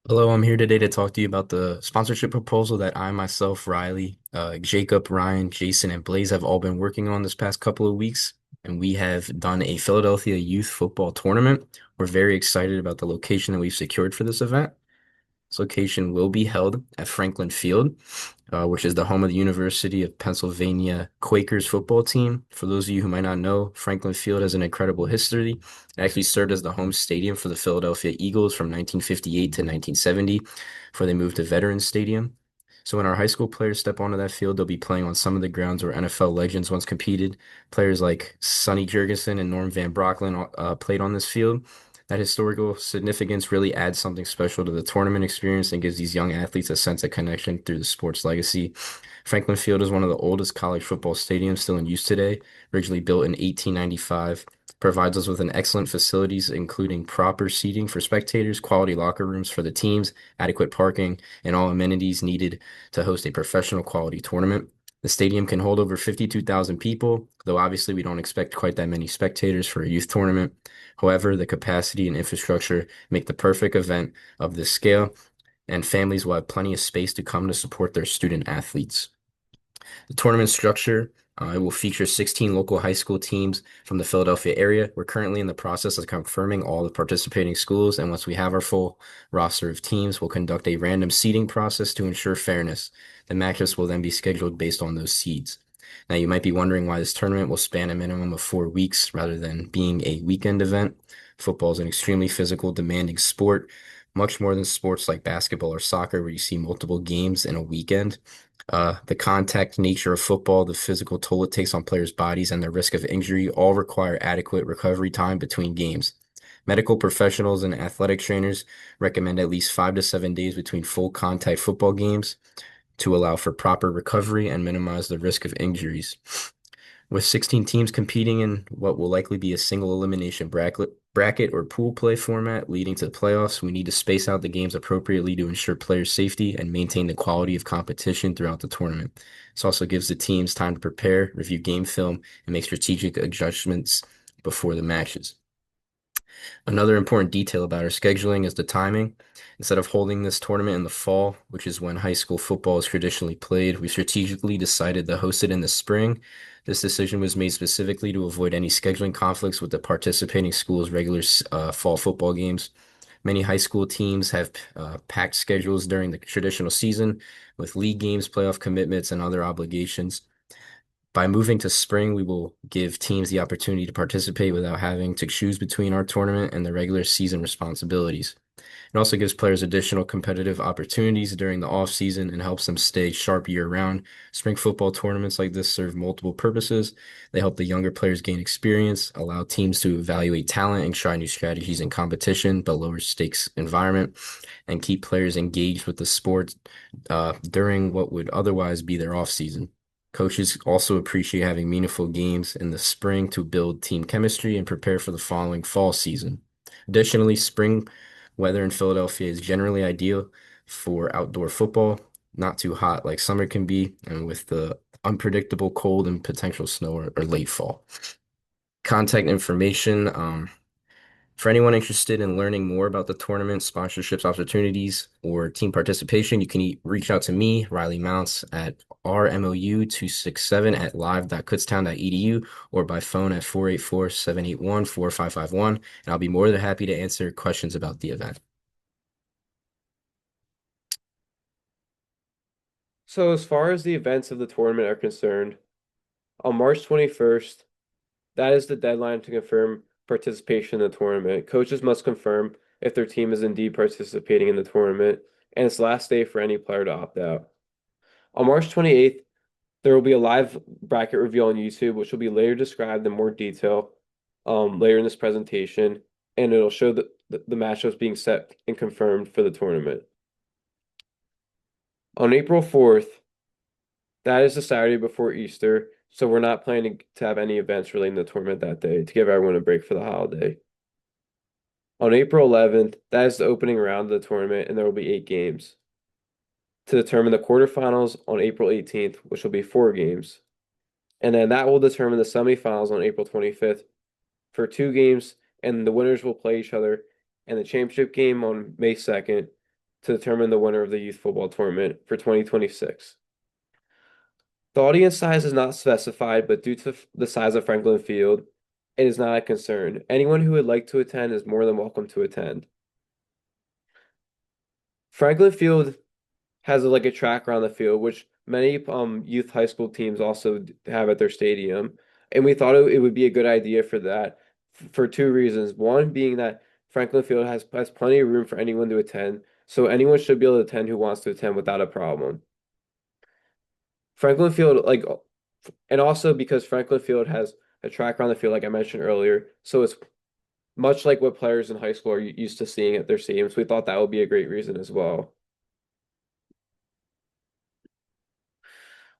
Hello, I'm here today to talk to you about the sponsorship proposal that I myself, Riley, Jacob, Ryan, Jason, and Blaise have all been working on this past couple of weeks. And we have done a Philadelphia youth football tournament. We're very excited about the location that we've secured for this event. This location will be held at Franklin Field, which is the home of the University of Pennsylvania Quakers football team. For those of you who might not know, Franklin Field has an incredible history. It actually served as the home stadium for the Philadelphia Eagles from 1958 to 1970, before they moved to Veterans Stadium. So when our high school players step onto that field, they'll be playing on some of the grounds where NFL legends once competed. Players like Sonny Jurgensen and Norm Van Brocklin played on this field. That historical significance really adds something special to the tournament experience and gives these young athletes a sense of connection through the sport's legacy. Franklin Field is one of the oldest college football stadiums still in use today, originally built in 1895. Provides us with an excellent facilities, including proper seating for spectators, quality locker rooms for the teams, adequate parking, and all amenities needed to host a professional quality tournament. The stadium can hold over 52,000 people, though obviously we don't expect quite that many spectators for a youth tournament. However, the capacity and infrastructure make the perfect event of this scale, and families will have plenty of space to come to support their student athletes. The tournament structure, it will feature 16 local high school teams from the Philadelphia area. We're currently in the process of confirming all the participating schools, and once we have our full roster of teams, we'll conduct a random seeding process to ensure fairness. The matchups will then be scheduled based on those seeds. Now, you might be wondering why this tournament will span a minimum of 4 weeks rather than being a weekend event. Football is an extremely physical, demanding sport, much more than sports like basketball or soccer, where you see multiple games in a weekend. The contact nature of football, the physical toll it takes on players' bodies, and the risk of injury all require adequate recovery time between games. Medical professionals and athletic trainers recommend at least 5 to 7 days between full contact football games to allow for proper recovery and minimize the risk of injuries. With 16 teams competing in what will likely be a single elimination bracket or pool play format leading to the playoffs, we need to space out the games appropriately to ensure player safety and maintain the quality of competition throughout the tournament. This also gives the teams time to prepare, review game film, and make strategic adjustments before the matches. Another important detail about our scheduling is the timing. Instead of holding this tournament in the fall, which is when high school football is traditionally played, we strategically decided to host it in the spring. This decision was made specifically to avoid any scheduling conflicts with the participating schools' regular fall football games. Many high school teams have packed schedules during the traditional season with league games, playoff commitments, and other obligations. By moving to spring, we will give teams the opportunity to participate without having to choose between our tournament and the regular season responsibilities. It also gives players additional competitive opportunities during the off season and helps them stay sharp year round. Spring football tournaments like this serve multiple purposes. They help the younger players gain experience, allow teams to evaluate talent and try new strategies in competition, but lower stakes environment, and keep players engaged with the sport during what would otherwise be their off season. Coaches also appreciate having meaningful games in the spring to build team chemistry and prepare for the following fall season. Additionally, spring weather in Philadelphia is generally ideal for outdoor football, not too hot like summer can be, and with the unpredictable cold and potential snow or late fall. Contact information. For anyone interested in learning more about the tournament, sponsorships, opportunities, or team participation, you can reach out to me, Riley Mountz, at rmou267 at live.kutztown.edu or by phone at 484-781-4551, and I'll be more than happy to answer questions about the event. So, as far as the events of the tournament are concerned, on March 21st, that is the deadline to confirm participation in the tournament. Coaches must confirm if their team is indeed participating in the tournament, and it's the last day for any player to opt out. On March 28th, there will be a live bracket review on YouTube, which will be later described in more detail later in this presentation, and it'll show the matchups being set and confirmed for the tournament. On April 4th, that is the Saturday before Easter, so we're not planning to have any events relating to the tournament that day to give everyone a break for the holiday. On April 11th, that is the opening round of the tournament, and there will be 8 games. To determine the quarterfinals on April 18th, which will be 4 games. And then that will determine the semifinals on April 25th for 2 games, and the winners will play each other in the championship game on May 2nd to determine the winner of the youth football tournament for 2026. The audience size is not specified, but due to the size of Franklin Field, it is not a concern. Anyone who would like to attend is more than welcome to attend. Franklin Field has like a track around the field, which many youth high school teams also have at their stadium. And we thought it would be a good idea for that for two reasons. One being that Franklin Field has plenty of room for anyone to attend, so anyone should be able to attend who wants to attend without a problem. Franklin Field, and also because Franklin Field has a track around the field, like I mentioned earlier, so it's much like what players in high school are used to seeing at their stadiums. We thought that would be a great reason as well.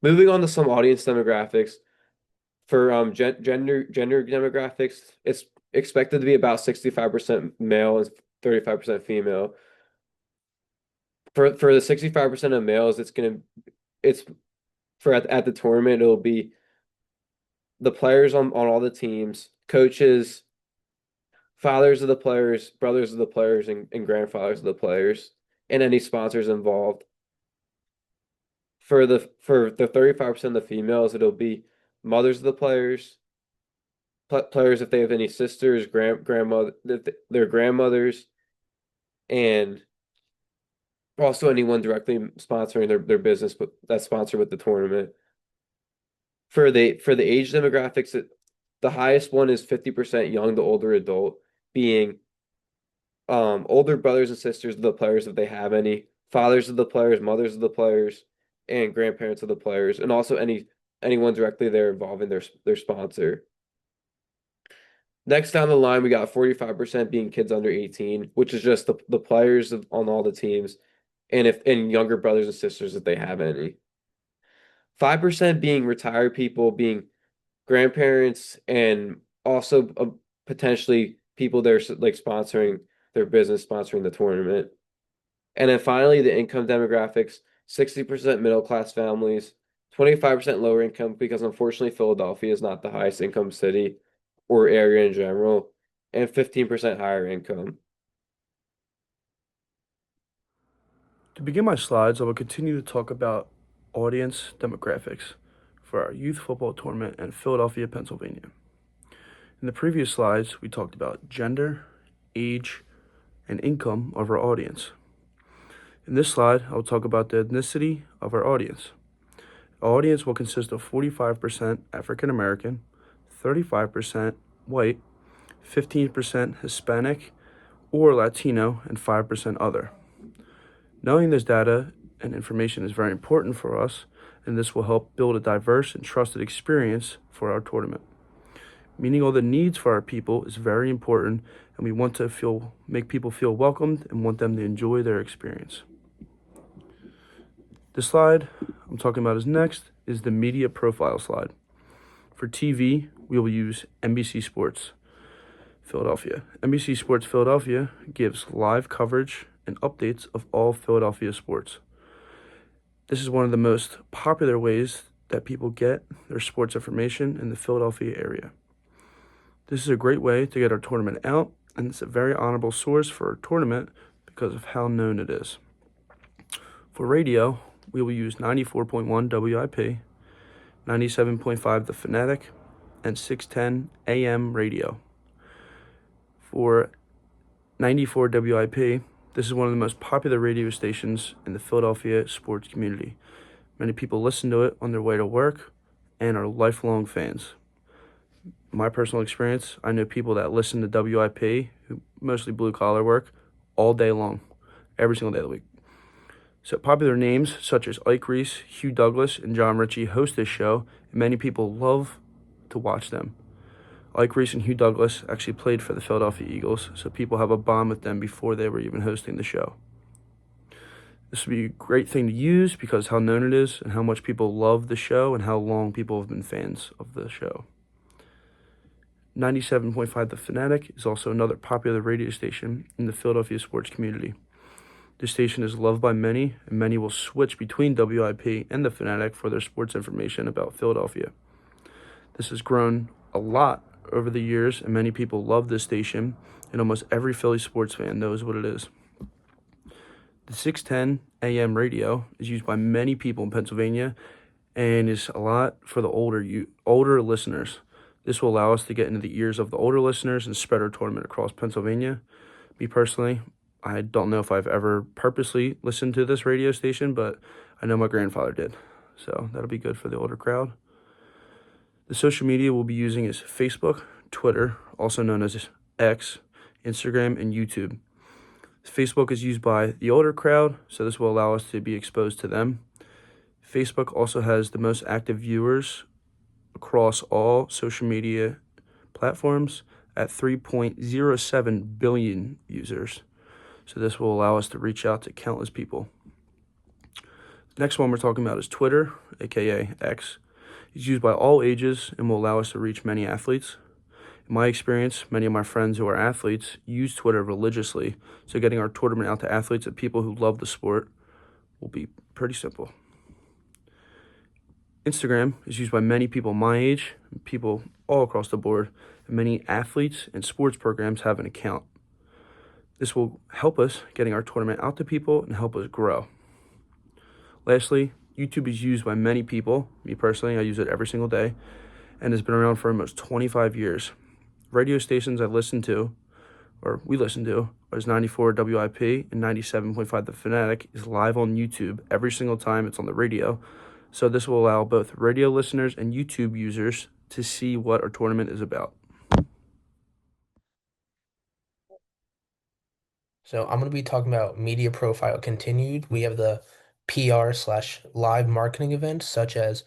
Moving on to some audience demographics. For gender demographics, it's expected to be about 65% male and 35% female. For the 65% of males, it's for at the tournament, it'll be the players on all the teams, coaches, fathers of the players, brothers of the players, and grandfathers of the players, and any sponsors involved. For the 35% of the females, it'll be mothers of the players, players if they have any sisters, grandmother, their grandmothers, and also anyone directly sponsoring their business, but that's sponsored with the tournament. For the age demographics, the highest one is 50% young to older adult, being older brothers and sisters of the players if they have any, fathers of the players, mothers of the players, and grandparents of the players, and also anyone directly there involving their sponsor. Next down the line, we got 45% being kids under 18, which is just the players on all the teams, and younger brothers and sisters if they have any. 5% being retired people, being grandparents, and also potentially people that are like sponsoring their business, sponsoring the tournament. And then finally, the income demographics, 60% middle class families, 25% lower income, because unfortunately, Philadelphia is not the highest income city or area in general, and 15% higher income. To begin my slides, I will continue to talk about audience demographics for our youth football tournament in Philadelphia, Pennsylvania. In the previous slides, we talked about gender, age, and income of our audience. In this slide, I will talk about the ethnicity of our audience. Our audience will consist of 45% African American, 35% white, 15% Hispanic or Latino, and 5% other. Knowing this data and information is very important for us, and this will help build a diverse and trusted experience for our tournament. Meeting all the needs for our people is very important, and we want to make people feel welcomed and want them to enjoy their experience. The slide I'm talking about is the media profile slide. For TV, we will use NBC Sports Philadelphia. NBC Sports Philadelphia gives live coverage and updates of all Philadelphia sports. This is one of the most popular ways that people get their sports information in the Philadelphia area. This is a great way to get our tournament out, and it's a very honorable source for our tournament because of how known it is. For radio, we will use 94.1 WIP, 97.5 The Fanatic, and 610 AM radio. For 94 WIP, this is one of the most popular radio stations in the Philadelphia sports community. Many people listen to it on their way to work and are lifelong fans. My personal experience, I know people that listen to WIP, who mostly blue-collar work, all day long, every single day of the week. So popular names such as Ike Reese, Hugh Douglas, and John Ritchie host this show, and many people love to watch them. Ike Reese and Hugh Douglas actually played for the Philadelphia Eagles, so people have a bond with them before they were even hosting the show. This would be a great thing to use because how known it is and how much people love the show and how long people have been fans of the show. 97.5 The Fanatic is also another popular radio station in the Philadelphia sports community. This station is loved by many, and many will switch between WIP and The Fanatic for their sports information about Philadelphia. This has grown a lot over the years, and many people love this station, and almost every Philly sports fan knows what it is. The 610 AM radio is used by many people in Pennsylvania and is a lot for the older listeners. This will allow us to get into the ears of the older listeners and spread our tournament across Pennsylvania. Me personally, I don't know if I've ever purposely listened to this radio station, but I know my grandfather did. So that'll be good for the older crowd. The social media we'll be using is Facebook, Twitter, also known as X, Instagram, and YouTube. Facebook is used by the older crowd, so this will allow us to be exposed to them. Facebook also has the most active viewers across all social media platforms at 3.07 billion users. So this will allow us to reach out to countless people. The next one we're talking about is Twitter, aka X. It's used by all ages and will allow us to reach many athletes. In my experience, many of my friends who are athletes use Twitter religiously, so getting our tournament out to athletes and people who love the sport will be pretty simple. Instagram is used by many people my age, and people all across the board, and many athletes and sports programs have an account. This will help us getting our tournament out to people and help us grow. Lastly, YouTube is used by many people. Me personally, I use it every single day, and has been around for almost 25 years. Radio stations I listen to, or we listen to, is 94 WIP and 97.5 The Fanatic is live on YouTube every single time it's on the radio. So this will allow both radio listeners and YouTube users to see what our tournament is about. So I'm going to be talking about media profile continued. We have the PR/live marketing events, such as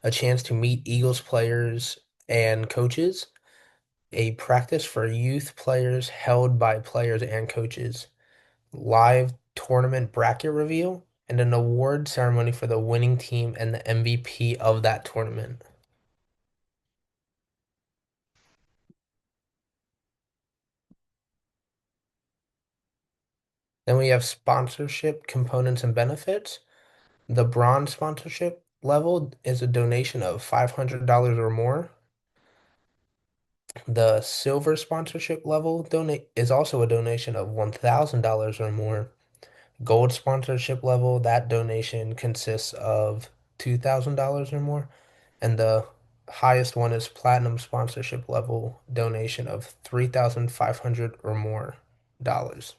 a chance to meet Eagles players and coaches, a practice for youth players held by players and coaches, live tournament bracket reveal, and an award ceremony for the winning team and the MVP of that tournament. Then we have sponsorship components and benefits. The bronze sponsorship level is a donation of $500 or more. The silver sponsorship level donate is also a donation of $1,000 or more. Gold sponsorship level, that donation consists of $2,000 or more. And the highest one is platinum sponsorship level donation of 3,500 or more dollars.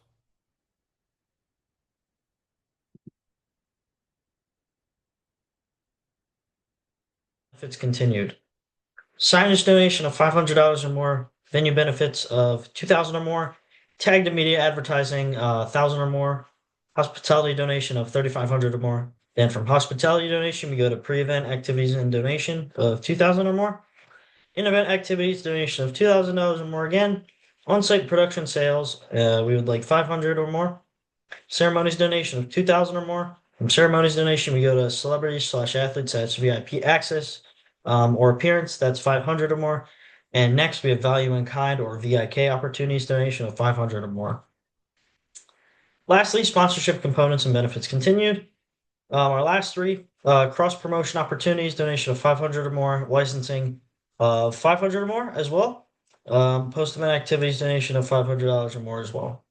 Benefits continued. Signage donation of $500 or more. Venue benefits of $2,000 or more. Tagged and media advertising, 1,000 or more. Hospitality donation of 3,500 or more. Then from hospitality donation, we go to pre-event activities and donation of 2,000 or more. In-event activities donation of $2,000 or more again. On-site production sales, we would like 500 or more. Ceremonies donation of 2,000 or more. From ceremonies donation, we go to celebrities/athletes, that's VIP access or appearance, that's 500 or more. And next, we have value in kind or VIK opportunities donation of 500 or more. Lastly, sponsorship components and benefits continued. Our last three, cross promotion opportunities donation of 500 or more, licensing of 500 or more as well. Post event activities donation of $500 or more as well.